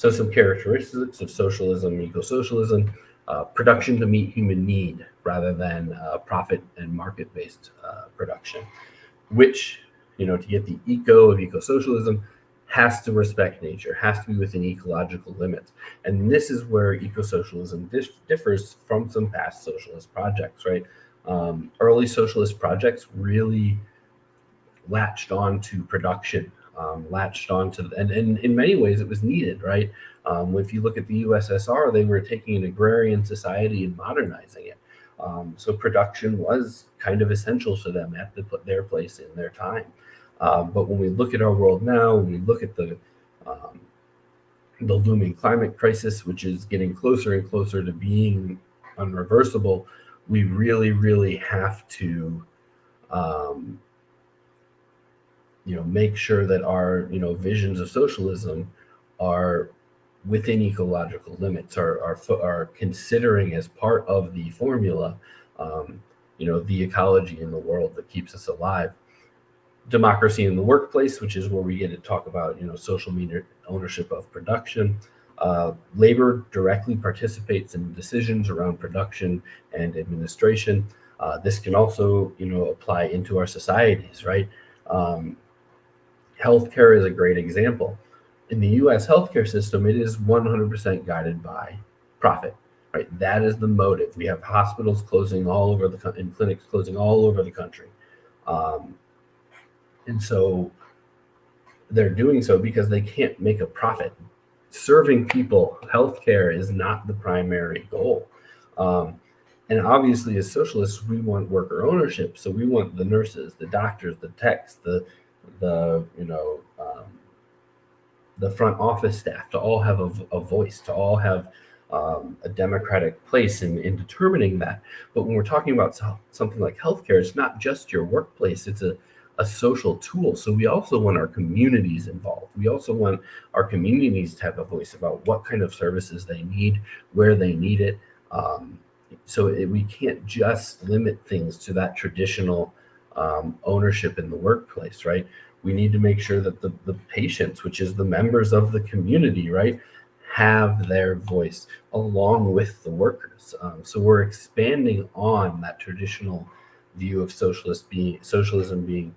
So some characteristics of socialism, ecosocialism: production to meet human need rather than profit and market-based production, which, to get the eco of ecosocialism, has to respect nature, has to be within ecological limits. And this is where ecosocialism differs from some past socialist projects, right? Early socialist projects really latched on to production, latched on to, and in many ways it was needed, right? If you look at the USSR, they were taking an agrarian society and modernizing it. So production was kind of essential to them at their place in their time. But when we look at our world now, when we look at the looming climate crisis, which is getting closer and closer to being unreversible, we really, really have to make sure that our visions of socialism are within ecological limits, are considering as part of the formula, the ecology in the world that keeps us alive. Democracy in the workplace, which is where we get to talk about social media ownership of production. Labor directly participates in decisions around production and administration. This can also apply into our societies, right? Healthcare is a great example. In the U.S. healthcare system, it is 100% guided by profit, right? That is the motive. We have hospitals closing all over and clinics closing all over the country. And so they're doing so because they can't make a profit. Serving people, healthcare is not the primary goal. And obviously, as socialists, we want worker ownership. So we want the nurses, the doctors, the techs, the front office staff to all have a voice, to all have a democratic place in determining that. But when we're talking about something like healthcare, it's not just your workplace, it's a social tool. So we also want our communities involved. We also want our communities to have a voice about what kind of services they need, where they need it. We can't just limit things to that traditional ownership in the workplace, right? We need to make sure that the patients, which is the members of the community, right, have their voice along with the workers. So we're expanding on that traditional view of socialism being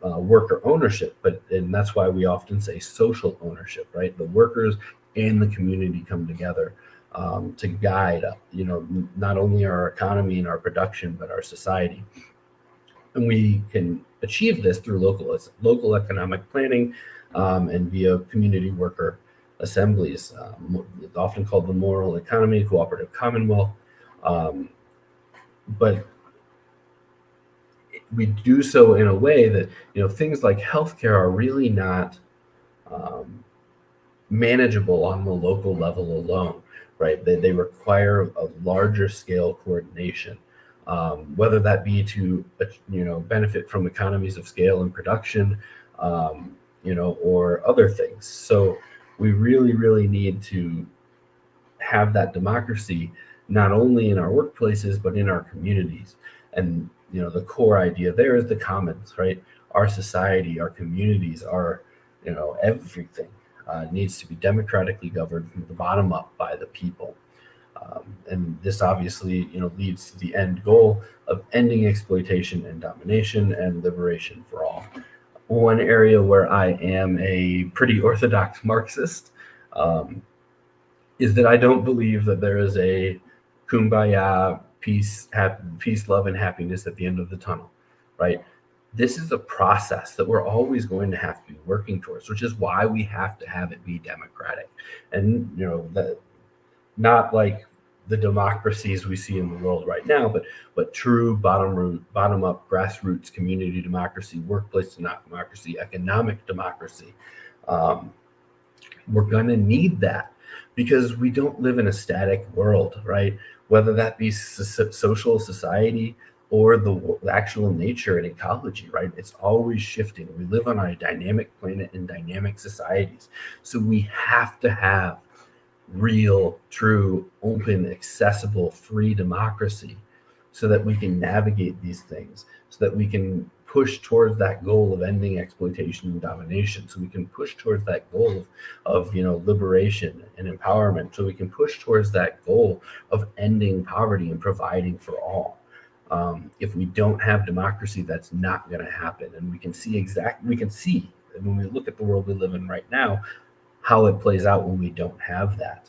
worker ownership, and that's why we often say social ownership, right? The workers and the community come together to guide, not only our economy and our production, but our society. And we can achieve this through local economic planning and via community worker assemblies. It's often called the moral economy, cooperative commonwealth. But we do so in a way that things like healthcare are really not manageable on the local level alone, right? They require a larger scale coordination, whether that be to benefit from economies of scale and production, or other things. So we really, really need to have that democracy not only in our workplaces but in our communities. And the core idea there is the commons, right? Our society, our communities, our everything needs to be democratically governed from the bottom up by the people. And this obviously leads to the end goal of ending exploitation and domination and liberation for all. One area where I am a pretty orthodox Marxist is that I don't believe that there is a kumbaya, peace, love, and happiness at the end of the tunnel, right? This is a process that we're always going to have to be working towards, which is why we have to have it be democratic. And that not like the democracies we see in the world right now, but true bottom up grassroots community democracy, workplace democracy, economic democracy. We're going to need that because we don't live in a static world, right? Whether that be social society or the actual nature and ecology, right? It's always shifting. We live on a dynamic planet in dynamic societies. So we have to have real, true, open, accessible, free democracy so that we can navigate these things, so that we can push towards that goal of ending exploitation and domination, so we can push towards that goal of liberation and empowerment, so we can push towards that goal of ending poverty and providing for all. If we don't have democracy, that's not going to happen. And we can see when we look at the world we live in right now, how it plays out when we don't have that.